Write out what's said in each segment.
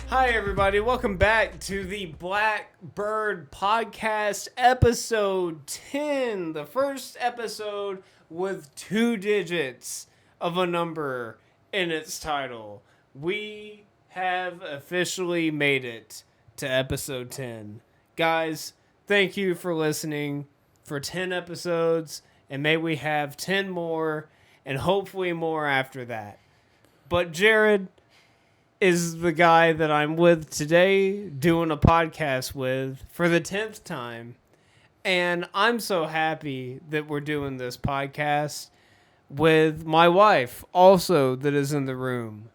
Hi, everybody. Welcome back to the Blackbird Podcast, episode 10. The first episode with 2 digits of a number in its title. We have officially made it to episode 10. Guys, thank you for listening for 10 episodes, and may we have 10 more, and hopefully more after that. But Jared is the guy that I'm with today, doing a podcast with for the 10th time. And I'm so happy that we're doing this podcast with my wife also that is in the room.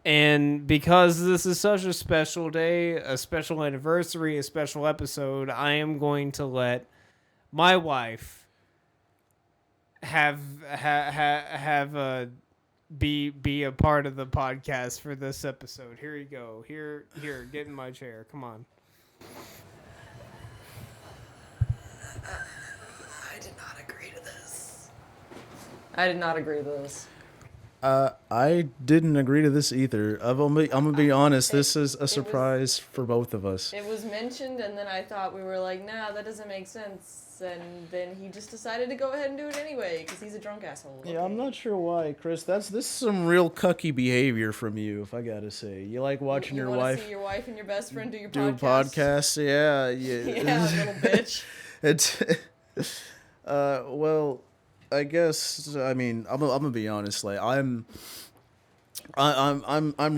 And because this is such a special day, a special anniversary, a special episode, I am going to let my wife have be a part of the podcast for this episode. Here you go. Here, get in my chair. Come on. I did not agree to this. I did not agree to this. I didn't agree to this either. I'm gonna be honest. This is a surprise for both of us. It was mentioned, and then I thought we were like, nah, that doesn't make sense. And then he just decided to go ahead and do it anyway because he's a drunk asshole. Yeah, I'm not sure why, Chris. This is some real cucky behavior from you, if I gotta say. You like watching you your wanna wife see your wife and your best friend do podcasts. Yeah. Yeah, little bitch. It's well, I guess. I mean, I'm gonna be honest. Like, I'm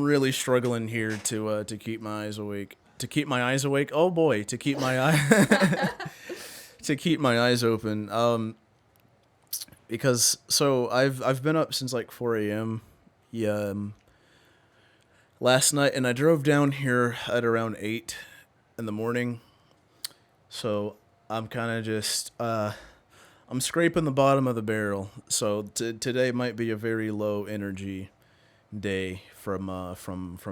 really struggling here to keep my eyes awake. To keep my eyes awake. Oh boy, to keep my eye. To keep my eyes open, because I've been up since like 4 a.m. Yeah, last night, and I drove down here at around 8 in the morning. So I'm kind of just I'm scraping the bottom of the barrel. So today might be a very low energy day from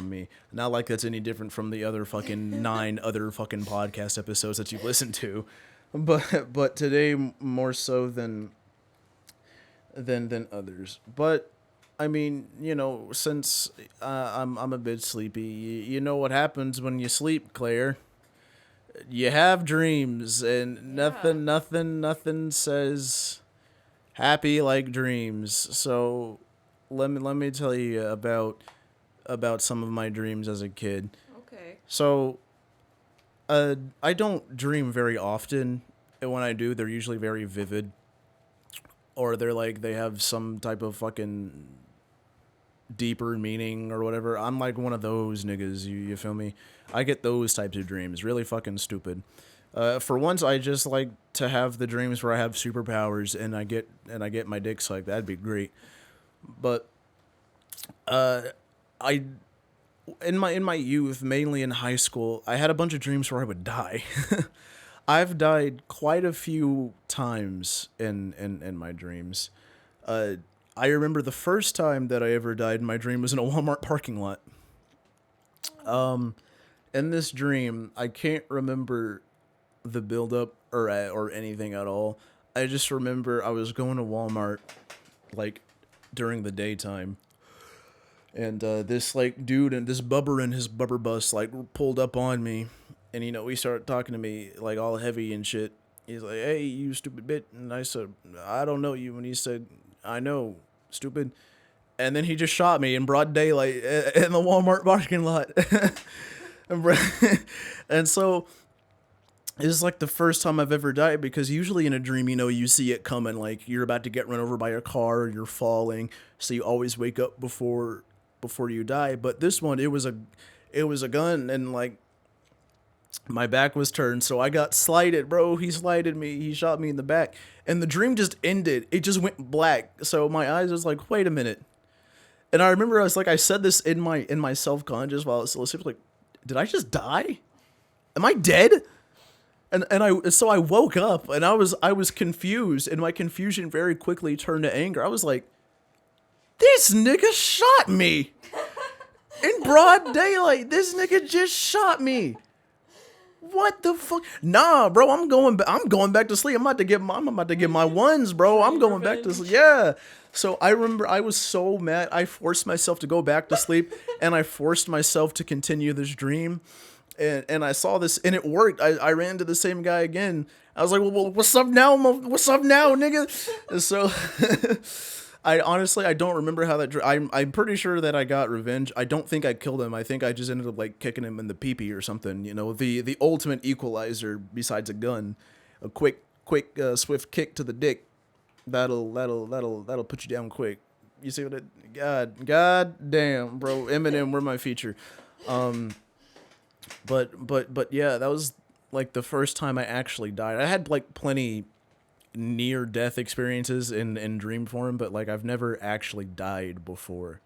me. Not like that's any different from the other fucking 9 other fucking podcast episodes that you've listened to. But today more so than others. But I mean, you know, since I'm a bit sleepy, you know what happens when you sleep, Claire. You have dreams, and nothing says happy like dreams. So let me tell you about some of my dreams as a kid. Okay. So I don't dream very often, and when I do, they're usually very vivid, or they have some type of fucking deeper meaning or whatever. I'm like one of those niggas, you feel me? I get those types of dreams, really fucking stupid. For once, I just like to have the dreams where I have superpowers and I get my dick sucked. That'd be great. But in my youth, mainly in high school, I had a bunch of dreams where I would die. I've died quite a few times in my dreams. I remember the first time that I ever died in my dream was in a Walmart parking lot. In this dream, I can't remember the build-up or anything at all. I just remember I was going to Walmart, like, during the daytime. And this like dude and this bubber in his bubber bus like pulled up on me, and you know he started talking to me like all heavy and shit. He's like, "Hey, you stupid bitch," and I said, "I don't know you." And he said, "I know, stupid." And then he just shot me in broad daylight in the Walmart parking lot. And so this is like the first time I've ever died, because usually in a dream, you know, you see it coming, like you're about to get run over by a car or you're falling, so you always wake up before you die. But this one, it was a gun, and like my back was turned, so I got slighted, bro. He slighted me. He shot me in the back, and the dream just ended. It just went black. So my eyes was like, wait a minute. And I remember I said this in my self-conscious while I was still asleep, like, did I just die? Am I dead? And I woke up, and I was confused, and my confusion very quickly turned to anger. I was like, this nigga shot me in broad daylight. This nigga just shot me. What the fuck? Nah, bro, I'm going back to sleep. I'm about to get my ones, bro. I'm going back to sleep. Yeah. So I remember I was so mad. I forced myself to go back to sleep, and I forced myself to continue this dream. And I saw this, and it worked. I ran into the same guy again. I was like, well, what's up now? What's up now, nigga? And so I don't remember how that. I'm pretty sure that I got revenge. I don't think I killed him. I think I just ended up like kicking him in the pee-pee or something. You know, the ultimate equalizer besides a gun, a quick, swift kick to the dick. That'll put you down quick. You see what it? God damn, bro. Eminem, we're my feature. But yeah, that was like the first time I actually died. I had like plenty near death experiences in dream form, but like I've never actually died before.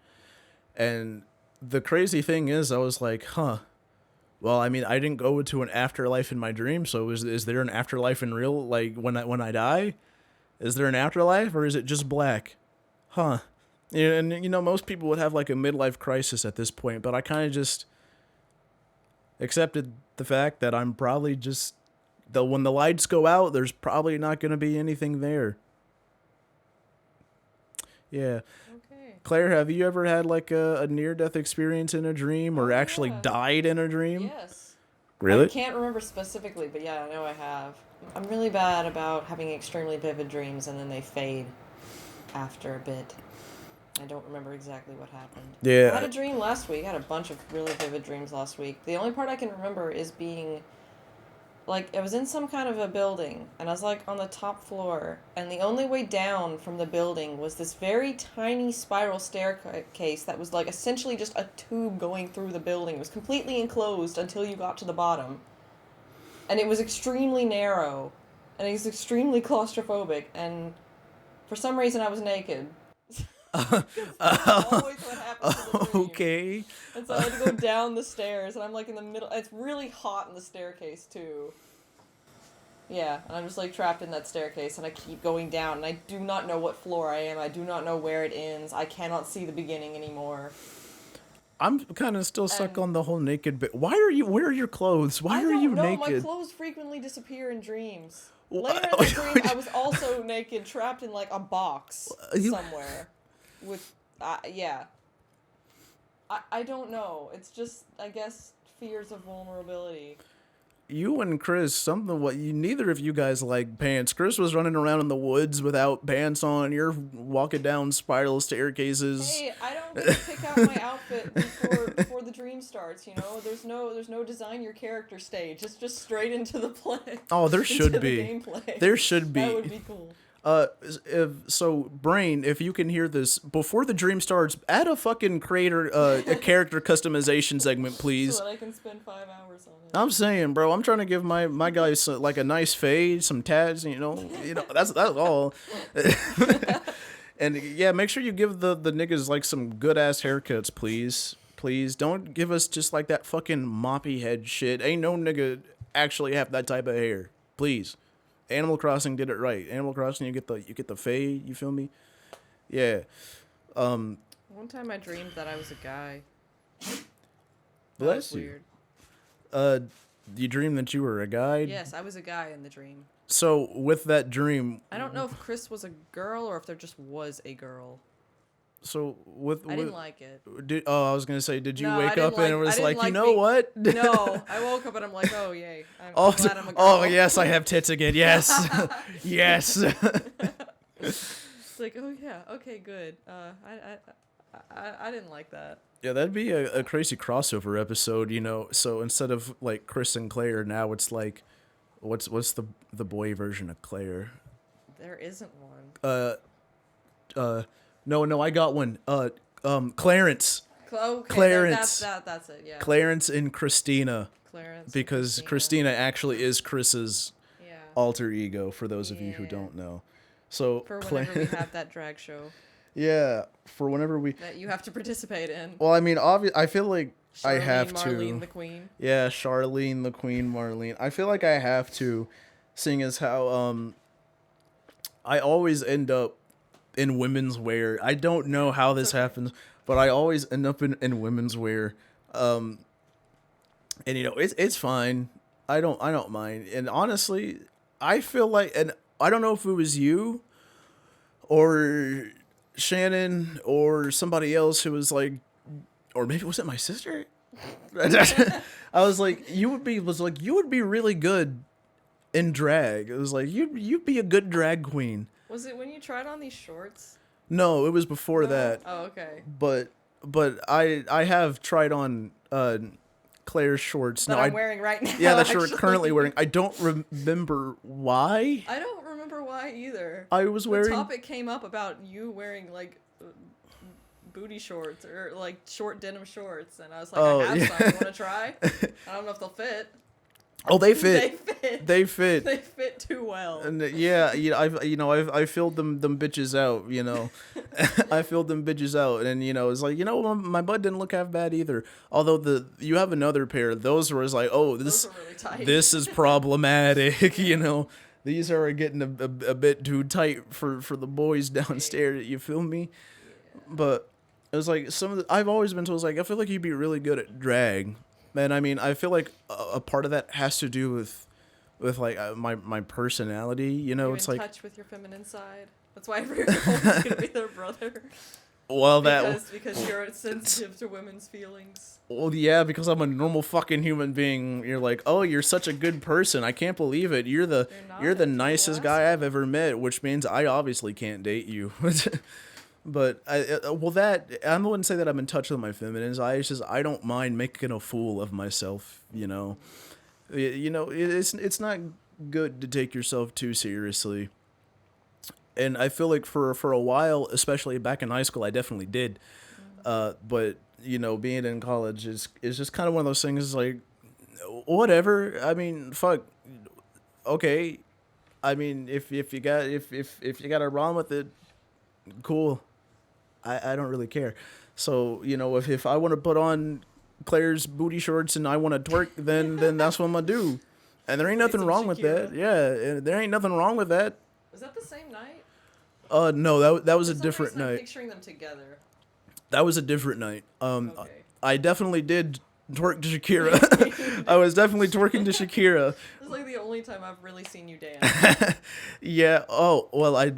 And the crazy thing is, I was like, huh. Well, I mean, I didn't go to an afterlife in my dream, so is there an afterlife in real, like when I die? Is there an afterlife, or is it just black? Huh. Yeah, and you know, most people would have like a midlife crisis at this point, but I kind of just accepted the fact that I'm probably just, though when the lights go out, there's probably not going to be anything there. Yeah. Okay. Claire, have you ever had like a near-death experience in a dream, or actually died in a dream? Yes. Really? I can't remember specifically, but yeah, I know I have. I'm really bad about having extremely vivid dreams and then they fade after a bit. I don't remember exactly what happened. Yeah. I had a dream last week. I had a bunch of really vivid dreams last week. The only part I can remember is being, like, I was in some kind of a building, and I was, like, on the top floor, and the only way down from the building was this very tiny spiral staircase that was, like, essentially just a tube going through the building. It was completely enclosed until you got to the bottom. And it was extremely narrow, and it was extremely claustrophobic, and for some reason I was naked. That's always what happens in the dream. Okay. And so I had to go down the stairs, and I'm like in the middle. It's really hot in the staircase too. Yeah, and I'm just like trapped in that staircase, and I keep going down, and I do not know what floor I am. I do not know where it ends. I cannot see the beginning anymore. I'm kind of still stuck on the whole naked bit. Where are your clothes? Why are you naked? My clothes frequently disappear in dreams. Later in the dream, I was also naked, trapped in like a box somewhere. With, yeah. I don't know. It's just, I guess, fears of vulnerability. You and Chris, neither of you guys like pants. Chris was running around in the woods without pants on. You're walking down spiral staircases. Hey, I don't get to pick out my outfit before the dream starts, you know? There's no design your character stage. It's just straight into the play. Oh, there should be. The gameplay. There should be. That would be cool. So Brain, if you can hear this before the dream starts, add a fucking a character customization segment, please. So that I can spend 5 hours on it. I'm saying, bro, I'm trying to give my guys like a nice fade, some tats, you know, that's all. And yeah, make sure you give the niggas like some good ass haircuts, please. Please don't give us just like that fucking moppy head shit. Ain't no nigga actually have that type of hair. Please. Animal Crossing did it right. Animal Crossing, you get the fade. You feel me? Yeah. One time I dreamed that I was a guy. Bless you. Weird. You dreamed that you were a guy? Yes, I was a guy in the dream. So with that dream, I don't know if Chris was a girl or if there just was a girl. So I didn't like it. I was gonna say, did you No, wake up and it was like, you know what? No, I woke up and I'm like, oh yay, I'm glad I'm a girl. Oh yes, I have tits again. Yes, yes. It's like, oh yeah, okay, good. I didn't like that. Yeah, that'd be a crazy crossover episode, you know. So instead of like Chris and Claire, now it's like, what's the boy version of Claire? There isn't one. No, I got one. Clarence. Okay, Clarence. That's it. Yeah. Clarence and Christina. Clarence. Because Christina actually is Chris's alter ego. For those of you who Yeah. don't know. So for whenever we have that drag show. Yeah, for whenever we. That you have to participate in. Well, I mean, I feel like Charlene, I have Marlene to. the Queen. Yeah, Charlene the Queen, Marlene. I feel like I have to, seeing as how I always end up in women's wear. I don't know how this happens, but I always end up in women's wear. And you know, it's fine. I don't mind. And honestly, I feel like, and I don't know if it was you or Shannon or somebody else who was like, or maybe was it my sister? I was like, you would be really good in drag. It was like you'd be a good drag queen. Was it when you tried on these shorts? No, it was before No? that. Oh, okay. But I have tried on Claire's shorts. That no, I'm wearing right now. Yeah, that you're actually. currently wearing. I don't remember why. I don't remember why either. I was wearing. The topic came up about you wearing like booty shorts or like short denim shorts, and I was like, Oh, I have yeah. some. You want to try? I don't know if they'll fit. Oh, they fit. They fit. They fit. They fit too well. And I filled them bitches out, you know. I filled them bitches out, and it's like, my butt didn't look half bad either. Although you have another pair, those were like, oh, Those are really tight. this is problematic, These are getting a bit too tight for the boys downstairs. You feel me? Yeah. But it was like I've always been told, like, I feel like you'd be really good at drag. And I mean, I feel like a part of that has to do with like my personality, You're it's in like, touch with your feminine side. That's why every girl is gonna be their brother. well, Because you're sensitive to women's feelings. well, yeah, because I'm a normal fucking human being. You're like, oh, you're such a good person. I can't believe it. You're the nicest guy I've ever met, which means I obviously can't date you. But I wouldn't say that I'm in touch with my feminine side. I don't mind making a fool of myself. It's not good to take yourself too seriously. And I feel like for a while, especially back in high school, I definitely did. But being in college is just kind of one of those things. Like, whatever. I mean, fuck. Okay. I mean, if you got a problem with it, cool. I don't really care. So, if I want to put on Claire's booty shorts and I want to twerk, then that's what I'm going to do. And there ain't nothing wrong with that. Yeah, there ain't nothing wrong with that. Was that the same night? No, that was a For some different reason, I'm night. picturing them together. That was a different night. Okay. I definitely did twerk to Shakira. I was definitely twerking to Shakira. This is like the only time I've really seen you dance. Yeah. Oh, well, I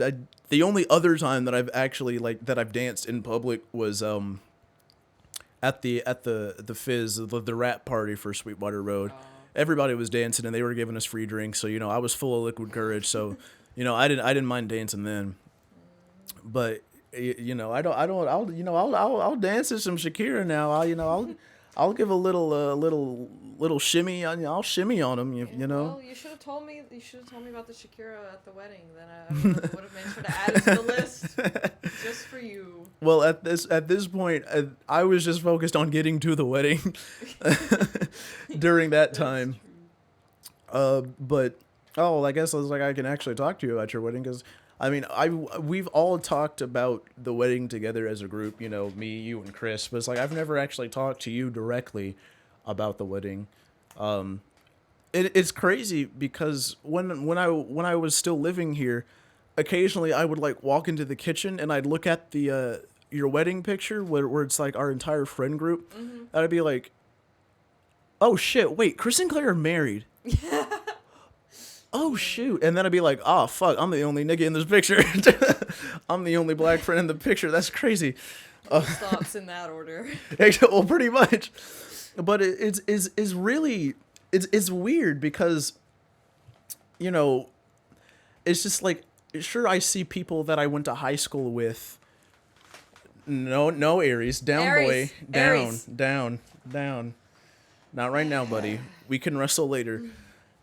the only other time that I've actually that I've danced in public was at the Fizz, the rap party for Sweetwater Road. Everybody was dancing and they were giving us free drinks, so I was full of liquid courage, so I didn't mind dancing then. But I'll dance to some Shakira now. I'll give a little shimmy on. I'll shimmy on him. Well, you should have told me. You should have told me about the Shakira at the wedding. Then I would have made sure to add it to the list just for you. Well, at this point, I was just focused on getting to the wedding during that time. But I guess I was like, I can actually talk to you about your wedding because. I mean, we've all talked about the wedding together as a group, me, you, and Chris. But it's like I've never actually talked to you directly about the wedding. It's crazy because when I was still living here, occasionally I would walk into the kitchen and I'd look at the your wedding picture where it's like our entire friend group. Mm-hmm. And I'd be like, oh shit, wait, Chris and Claire are married. Oh shoot, and then I'd be like, oh fuck, I'm the only nigga in this picture. I'm the only black friend in the picture. That's crazy. Thoughts in that order. Well, pretty much. But it's really it's weird because it's just like, sure, I see people that I went to high school with. No Aries, down Aries. boy, down, Aries. down. Not right now, buddy. We can wrestle later.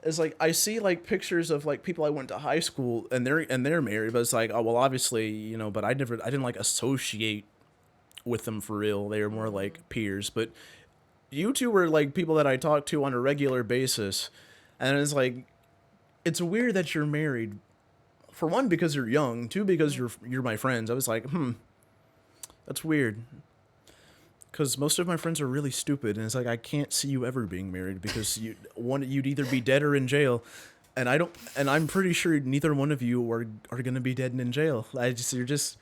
It's like I see pictures of people I went to high school and they're married, but it's like, oh well, obviously but I didn't associate with them for real. They were more like peers. But you two were people that I talked to on a regular basis, and it's like it's weird that you're married. For one, because you're young. Two, because you're my friends. I was like, that's weird. Because most of my friends are really stupid, and it's like I can't see you ever being married because you'd either be dead or in jail, and I'm pretty sure neither one of you are gonna be dead and in jail. You're just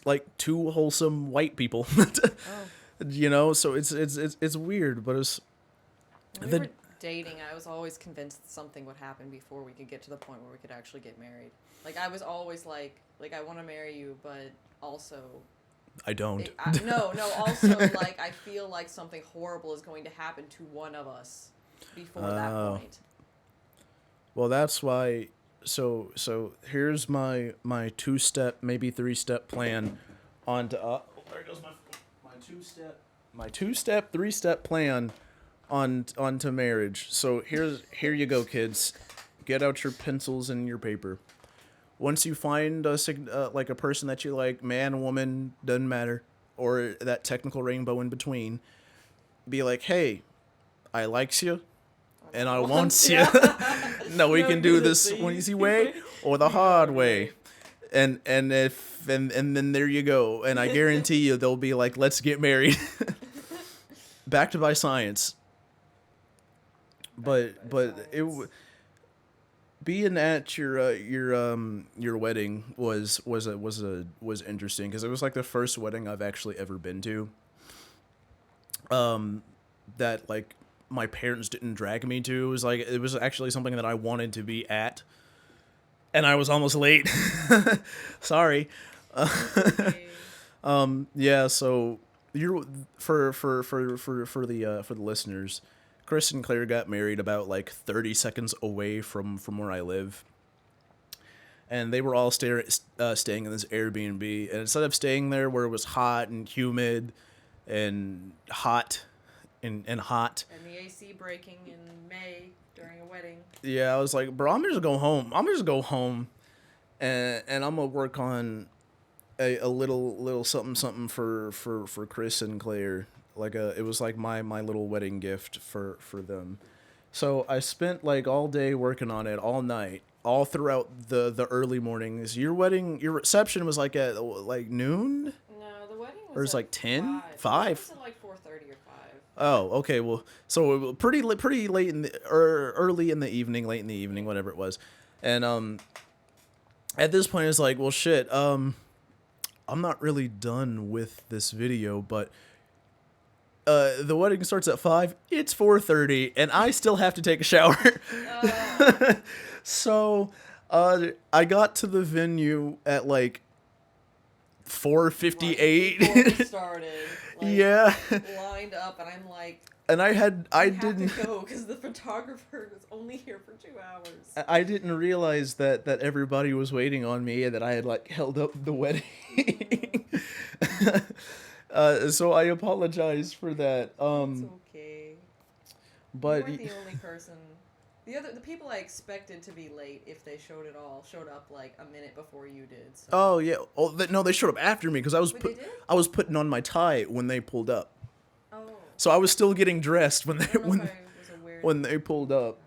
like two wholesome white people, So it's weird, but it's dating, I was always convinced something would happen before we could get to the point where we could actually get married. Like, I was always like I want to marry you, but also... I don't. No, also, like, I feel like something horrible is going to happen to one of us before that point. Well, that's why... So here's my 2-step, maybe 3-step plan onto... there goes my 2-step, 3-step plan onto marriage. So here you go, kids. Get out your pencils and your paper. Once you find like a person that you like, man, woman, doesn't matter, or that technical rainbow in between, be like, hey, I likes you, and I wants you. No, we can do this one easy way or the hard way. And then there you go. And I guarantee you they'll be like, let's get married. Backed by science. But it being at your wedding was interesting because it was like the first wedding I've actually ever been to. That like my parents didn't drag me to. It was actually something that I wanted to be at, and I was almost late. Sorry. Yeah. So you're for the listeners. Chris and Claire got married about like 30 seconds away from where I live. And they were all staying in this Airbnb. And instead of staying there where it was hot and humid and hot and hot. And the AC breaking in May during a wedding. Yeah, I was like, bro, I'm just gonna go home. And I'm gonna work on a little something for Chris and Claire. It was like my little wedding gift for them. So I spent like all day working on it, all night, all throughout the early mornings. Your reception was like at like noon? No, the wedding was or it was like 10? 5? It was at like 4:30 or 5. Oh, okay. Well, so pretty late in the early in the evening, late in the evening, whatever it was. And at this point it's like, well shit, I'm not really done with this video, but the wedding starts at 5. It's 4:30, and I still have to take a shower. So, I got to the venue at like 4:58. Right before we started. Like, yeah. Lined up, and I'm like. And I didn't go because the photographer was only here for 2 hours. I didn't realize that everybody was waiting on me and that I had like held up the wedding. So I apologize for that. It's okay. But you weren't the only person. The people I expected to be late, if they showed at all, showed up like a minute before you did. So. Oh yeah. Oh no, they showed up after me because I was Wait, I was putting on my tie when they pulled up. Oh. So I was still getting dressed when they when they pulled up.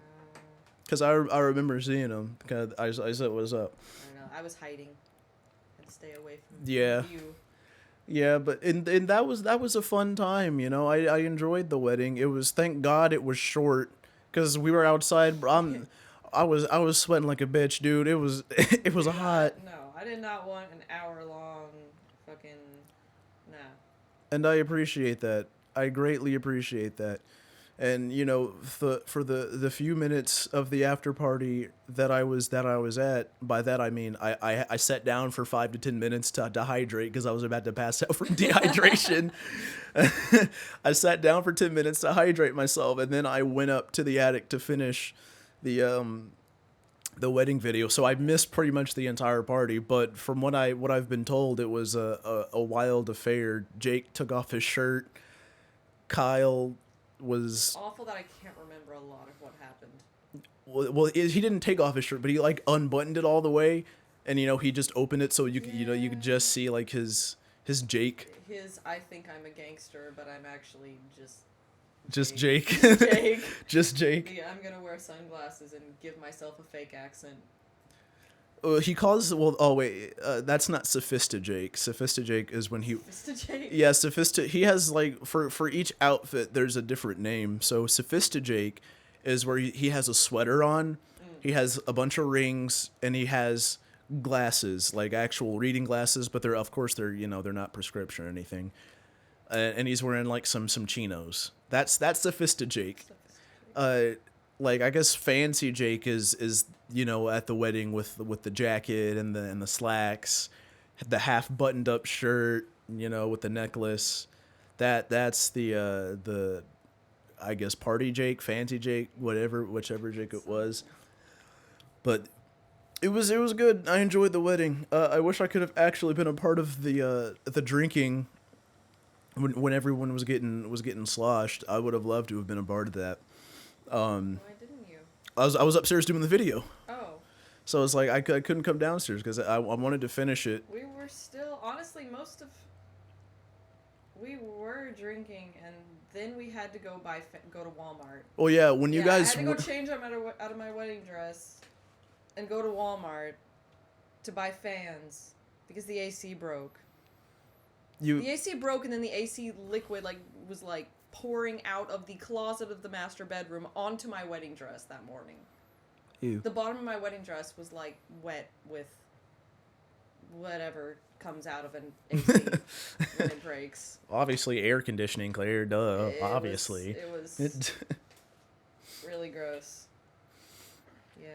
Because I remember seeing them. Cause I said, "What's up?" I don't know. I was hiding. I had to stay away from Yeah. you. Yeah, but and that was a fun time, you know. I enjoyed the wedding. It was, thank God it was short because we were outside. I was sweating like a bitch, dude. It was hot. No, I did not want an hour long fucking nah. And I appreciate that. I greatly appreciate that. And you know, for the few minutes of the after party that I was at, by that I mean I sat down for 5 to 10 minutes to hydrate because I was about to pass out from dehydration. I sat down for 10 minutes to hydrate myself, and then I went up to the attic to finish the wedding video. So I missed pretty much the entire party, but from what I've been told, it was a wild affair. Jake took off his shirt. Kyle was awful that I can't remember a lot of what happened. Well, he didn't take off his shirt, but he like unbuttoned it all the way, and you know he just opened it so you could just see like his Jake. I think I'm a gangster, but I'm actually just Jake. Jake. Just Jake. Yeah, I'm gonna wear sunglasses and give myself a fake accent. He calls that's not Sophista-Jake. Sophista-Jake is when he. Sophista-Jake? Yeah, he has like for each outfit there's a different name. So Sophista-Jake is where he has a sweater on, he has a bunch of rings, and he has glasses, like actual reading glasses, but they're not prescription or anything. And he's wearing like some chinos. That's Sophista-Jake. like I guess fancy Jake is at the wedding with the jacket and the slacks, the half buttoned up shirt, with the necklace. That's the I guess party Jake, fancy Jake, whichever Jake it was. But it was good. I enjoyed the wedding. I wish I could have actually been a part of the drinking when everyone was getting sloshed. I would have loved to have been a part of that. Why didn't you? I was upstairs doing the video. Oh. So it's like I couldn't come downstairs because I wanted to finish it. We were still, honestly, we were drinking, and then we had to go to Walmart. Oh yeah, when you guys I had to go change out of my wedding dress, and go to Walmart to buy fans because the AC broke. The AC broke, and then the AC liquid was pouring out of the closet of the master bedroom onto my wedding dress that morning. Ew. The bottom of my wedding dress was wet with whatever comes out of an AC when it breaks. Obviously, air conditioning, Claire. Duh. Obviously. It was really gross. Yeah.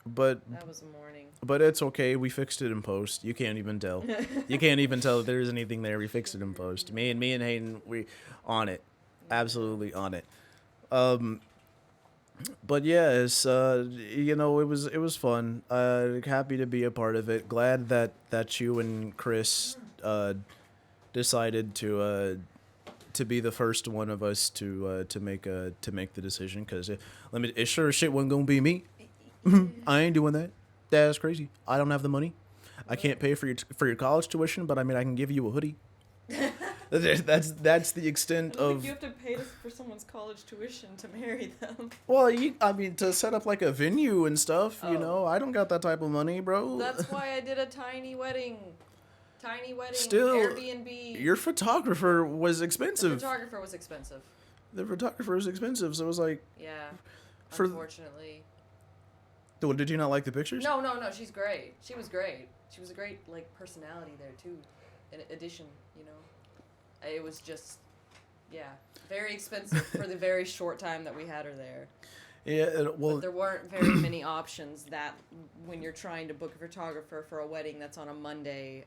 But that was a morning. But it's okay. We fixed it in post. You can't even tell. You can't even tell if there's anything there. We fixed it in post. Me and Hayden, we on it. Absolutely on it. But yeah, it's it was fun. Happy to be a part of it. Glad that you and Chris decided to be the first one of us to make the decision, because it sure as shit wasn't gonna be me. I ain't doing that. That's crazy. I don't have the money. I can't pay for your college tuition, but I mean I can give you a hoodie. That's the extent of. You have to pay for someone's college tuition to marry them. Well, to set up like a venue and stuff, I don't got that type of money, bro. That's why I did a tiny wedding. Still, Airbnb. Your photographer was expensive. The photographer was expensive. So it was like. Yeah. Unfortunately. Did you not like the pictures? No. She's great. She was great. She was a great personality there too. In addition, it was just, very expensive for the very short time that we had her there. Yeah, but there weren't very many options that when you're trying to book a photographer for a wedding that's on a Monday,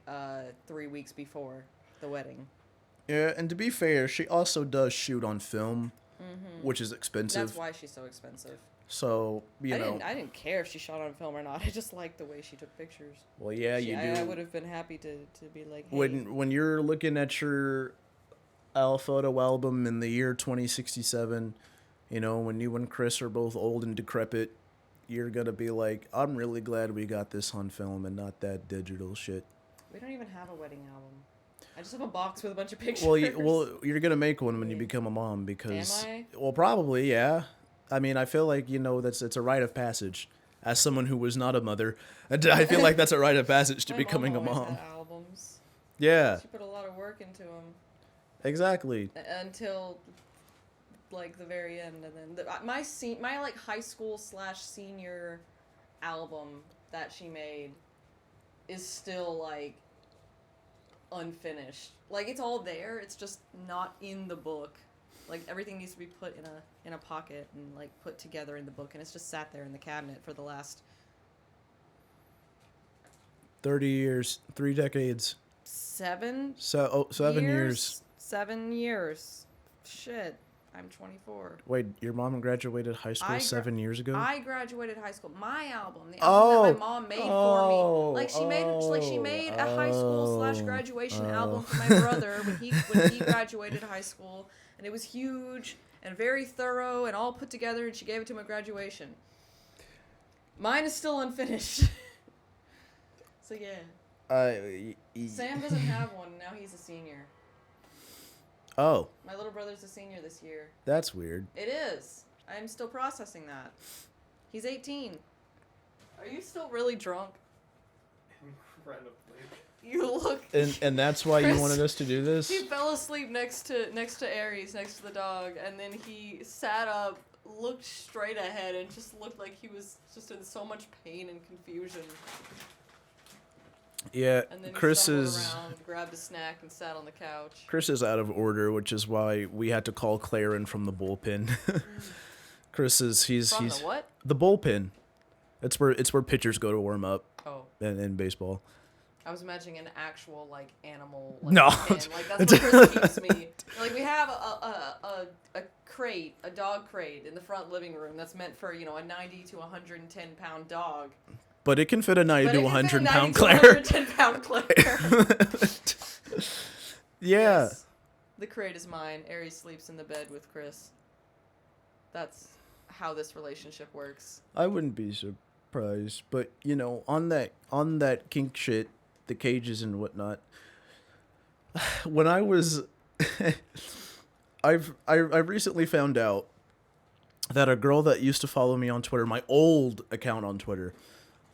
3 weeks before the wedding. Yeah, and to be fair, she also does shoot on film, which is expensive. That's why she's so expensive. So, I didn't care if she shot on film or not. I just liked the way she took pictures. Well, yeah, you do. I would have been happy to be like, hey. When you're looking at your photo album in the year 2067, when you and Chris are both old and decrepit, you're going to be like, I'm really glad we got this on film and not that digital shit. We don't even have a wedding album. I just have a box with a bunch of pictures. Well, you're going to make one when you become a mom because... Am I? Well, probably, yeah. I mean, I feel like, it's a rite of passage. As someone who was not a mother, I feel like that's a rite of passage to becoming a mom. Had albums. Yeah. She put a lot of work into them. Exactly. Until, the very end. And then my high school / senior album that she made is still, unfinished. It's all there. It's just not in the book. Everything needs to be put in a pocket and put together in the book, and it's just sat there in the cabinet for the last 30 years, 3 decades. 7 7 years. 7 years. Shit. I'm 24. Wait, your mom graduated high school 7 years ago? I graduated high school. My album, the album that my mom made for me. She made a high school / graduation album for my brother when he graduated high school, and it was huge and very thorough and all put together, and she gave it to him at graduation. Mine is still unfinished. So yeah. Sam doesn't have one. Now he's a senior. Oh. My little brother's a senior this year. That's weird. It is. I'm still processing that. He's 18. Are you still really drunk? Incredibly. You look. And that's why Chris, you wanted us to do this? He fell asleep next to Aries, next to the dog, and then he sat up, looked straight ahead, and just looked like he was just in so much pain and confusion. Yeah, and then Chris he is around, grabbed a snack, and sat on the couch. Chris is out of order, which is why we had to call Claire in from the bullpen. Chris is he's From the what? the bullpen. It's where pitchers go to warm up Oh. in baseball. I was imagining an actual like animal. No. Pen. Like that's where Chris keeps me. Like we have a crate, a dog crate in the front living room that's meant for a 90 to 110 pound dog. But it can fit a 90 to 100 pound Claire. Claire. 110 pound Claire. Yeah. Yes. The crate is mine. Aries sleeps in the bed with Chris. That's how this relationship works. I wouldn't be surprised, but on that kink shit, the cages and whatnot. When I was, I've recently found out that a girl that used to follow me on Twitter, my old account on Twitter,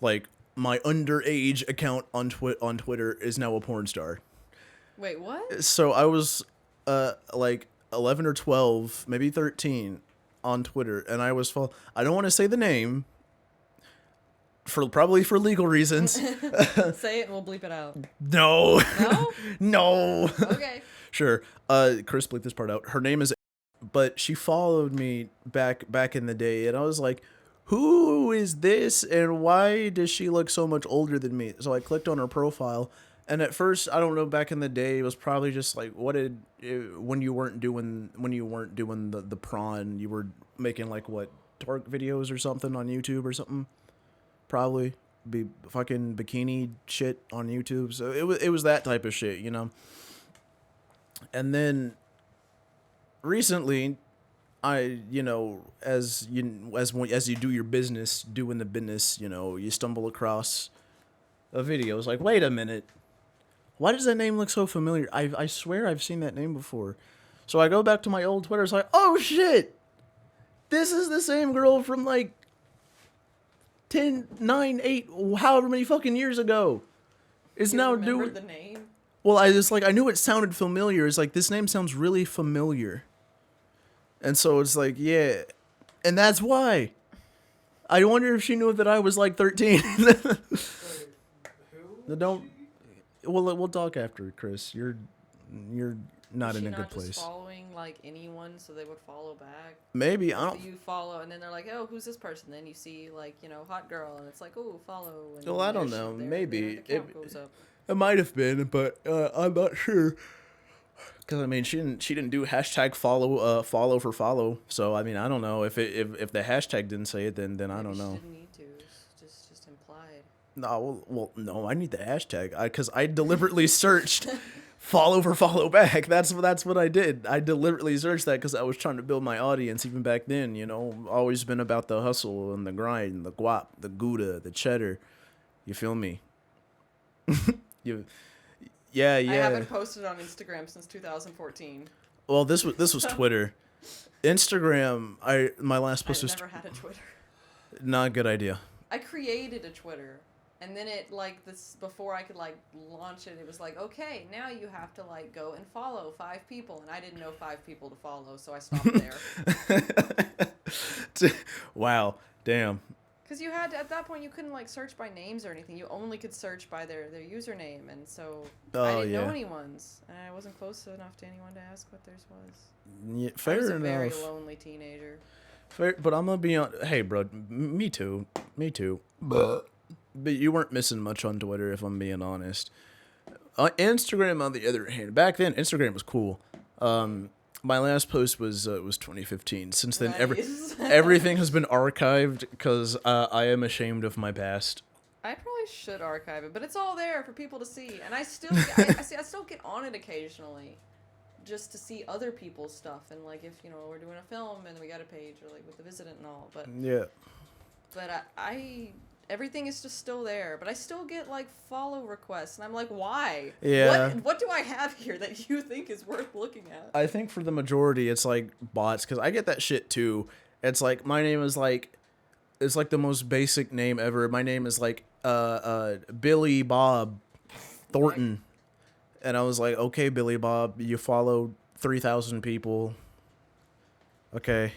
like my underage account on Twitter, is now a porn star. Wait, what? So I was like 11 or 12, maybe 13 on Twitter, and I don't want to say the name probably for legal reasons. Say it and we'll bleep it out. No. No? No. Okay. Sure. Chris, bleep this part out. Her name is, but she followed me back in the day, and I was like, who is this, and why does she look so much older than me? So I clicked on her profile, and at first, I don't know, back in the day, it was probably just like, when you weren't doing the prawn, you were making like what, twerk videos or something on YouTube or something. Probably be fucking bikini shit on YouTube. So it was that type of shit, And then recently, as you do your business, doing the business, you stumble across a video. It's like, wait a minute, why does that name look so familiar? I swear I've seen that name before. So I go back to my old Twitter. It's like, oh shit, this is the same girl from like 10, 9, 8, however many fucking years ago. Is now doing the name? Well, I knew it sounded familiar. It's like, this name sounds really familiar. And so it's like, yeah. And that's why. I wonder if she knew that I was like 13. Wait, who? Don't. We'll talk after, Chris. You're not in a good place. Just following like anyone, so they would follow back. Maybe I don't. So you follow, and then they're like, "Oh, who's this person?" Then you see like hot girl, and it's like, "Oh, follow." And Well, I don't know. Maybe their account goes up. it might have been, but I'm not sure. Because I mean, she didn't do hashtag follow for follow. So I mean, I don't know if the hashtag didn't say it, then I don't know. She didn't need to. It's just implied. No, well, no, I need the hashtag because I deliberately searched follow for follow back. That's what I did. I deliberately searched that because I was trying to build my audience even back then. Always been about the hustle and the grind, the guap, the gouda, the cheddar. You feel me? Yeah. I haven't posted on Instagram since 2014. Well, this was Twitter. Instagram, my last post was... I've never had a Twitter. Not a good idea. I created a Twitter, and then it, before I could, launch it, it was like, okay, now you have to, go and follow 5 people, and I didn't know 5 people to follow, so I stopped there. Wow. Damn. Because you had to, at that point, you couldn't, search by names or anything. You only could search by their username, and so I didn't know anyone's, and I wasn't close enough to anyone to ask what theirs was. Yeah, fair enough. I was a very lonely teenager. Fair, but I'm gonna be on. Hey, bro, me too. But you weren't missing much on Twitter, if I'm being honest. Instagram, on the other hand, back then Instagram was cool. My last post was 2015. Since then, everything has been archived because I am ashamed of my past. I probably should archive it, but it's all there for people to see, and I still I still get on it occasionally, just to see other people's stuff, and if we're doing a film and we got a page or with the Visitant and all, but yeah. But I everything is just still there, but I still get follow requests, and I'm like, why? Yeah. What do I have here that you think is worth looking at? I think for the majority, it's bots, because I get that shit too. It's my name is it's the most basic name ever. My name is Billy Bob Thornton. And I was like, okay, Billy Bob, you followed 3,000 people. Okay.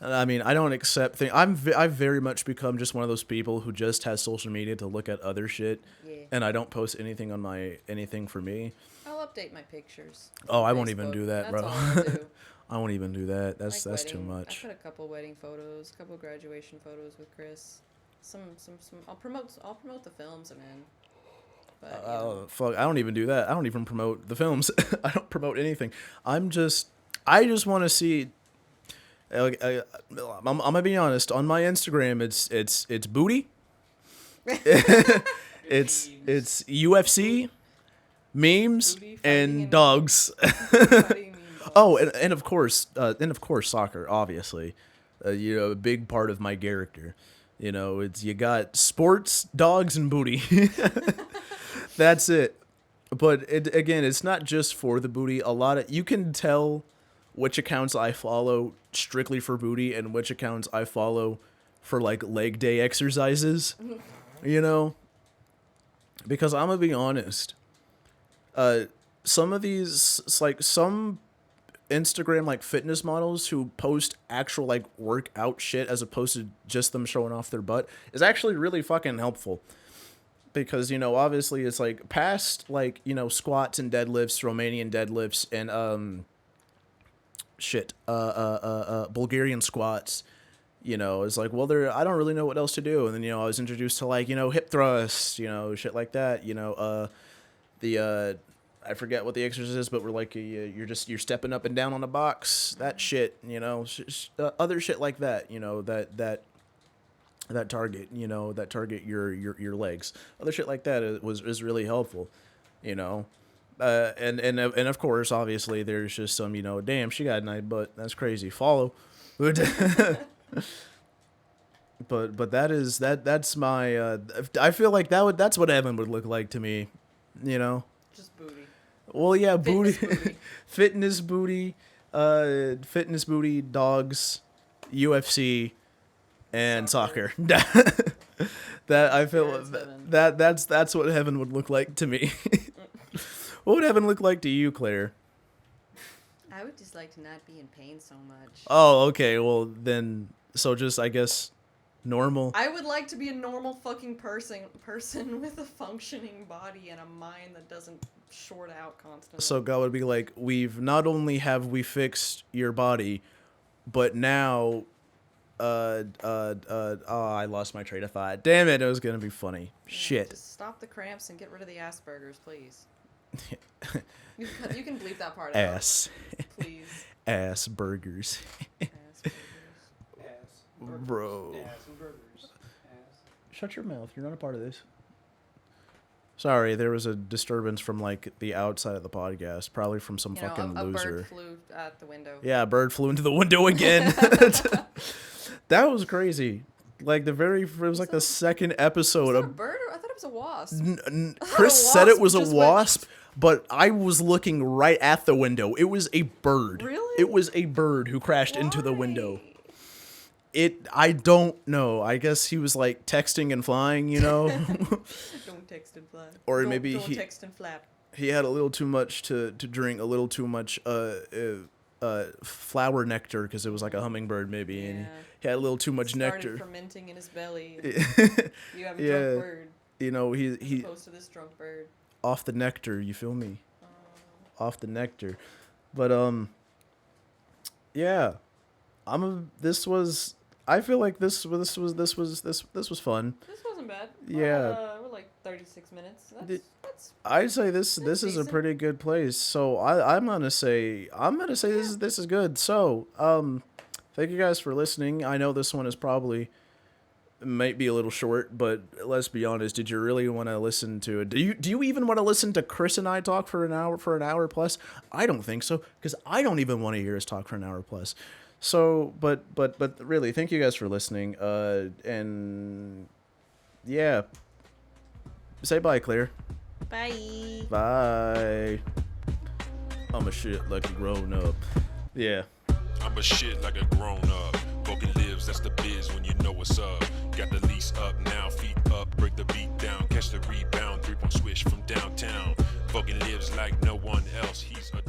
I mean, I don't accept things. I've very much become just one of those people who just has social media to look at other shit. Yeah. And I don't post anything on anything for me. I'll update my pictures. Oh, I won't even do that, bro. That's all I do. I won't even do that. That's too wedding. much. I put a couple wedding photos, a couple graduation photos with Chris. Some. I'll promote the films I'm in. But, Fuck, I don't even do that. I don't even promote the films. I don't promote anything. I just want to see. I'm gonna be honest. On my Instagram, it's booty. it's UFC, memes, Booty, fighting, and and dogs. fighting memes. Oh, and of course, soccer. Obviously, a big part of my character. It's you got sports, dogs, and booty. That's it. But it's not just for the booty. You can tell which accounts I follow strictly for booty and which accounts I follow for like leg day exercises. Because I'm gonna be honest. Some of these, like some Instagram like fitness models who post actual like workout shit as opposed to just them showing off their butt is actually really fucking helpful. Because, obviously it's like past like, squats and deadlifts, Romanian deadlifts, and Bulgarian squats, it's like, well, I don't really know what else to do. And then, I was introduced to like, hip thrusts, shit like that, I forget what the exercise is, but we're like, you're stepping up and down on a box, that shit, other shit like that, that target your legs, other shit like that is really helpful, and of course, obviously there's just some, damn, she got a nice butt, that's crazy, follow. But that's my I feel like that's what Evan would look like to me, Just booty. Well, yeah, Fitness booty. Fitness booty, dogs, UFC, and soccer. That I feel that's what heaven would look like to me. What would heaven look like to you, Claire? I would just like to not be in pain so much. Oh, okay. Well, then, so just I guess normal. I would like to be a normal fucking person with a functioning body and a mind that doesn't short out constantly. So God would be like, not only have we fixed your body, but now, oh, I lost my train of thought. Damn it, it was gonna be funny. Yeah, Shit. Just stop the cramps and get rid of the Asperger's, please. You can bleep that part out. Ass. Please. Ass burgers. Asperger's. Bro. Ass and burgers. Ass. Shut your mouth. You're not a part of this. Sorry, there was a disturbance from like the outside of the podcast, probably from some fucking a loser. bird flew at the window. Yeah, a bird flew into the window again. That was crazy. Like it was like the second episode Was of that a bird? I thought it was a wasp. Chris said it was a just wasp, but I was looking right at the window. It was a bird. Really? It was a bird who crashed into the window. Why? I don't know. I guess he was like texting and flying, Don't text and fly. Or Don't- maybe don't he- text and flap. He had a little too much to drink, a little too much flower nectar because it was like a hummingbird maybe, and Yeah. he had a little too much Started nectar. fermenting in his belly. You have a Yeah. drunk bird. He Opposed to this drunk bird. off the nectar. You feel me? Oh. Off the nectar, but yeah, I feel like this was fun. This wasn't bad. Yeah. We're like 36 minutes. Did- That's I'd say this is a decent. pretty good place. So I'm gonna say this is good. So thank you guys for listening. I know this one is probably might be a little short, but let's be honest. Did you really want to listen to it? Do you even want to listen to Chris and I talk for an hour plus? I don't think so, because I don't even want to hear us talk for an hour plus. So, but really, thank you guys for listening. And yeah, say bye, Claire. Bye. Bye. I'm a shit like a grown up. Yeah. I'm a shit like a grown up. Fucking lives, that's the biz when you know what's up. Got the lease up now, feet up, break the beat down, catch the rebound, 3-point switch from downtown. Fucking lives like no one else, he's a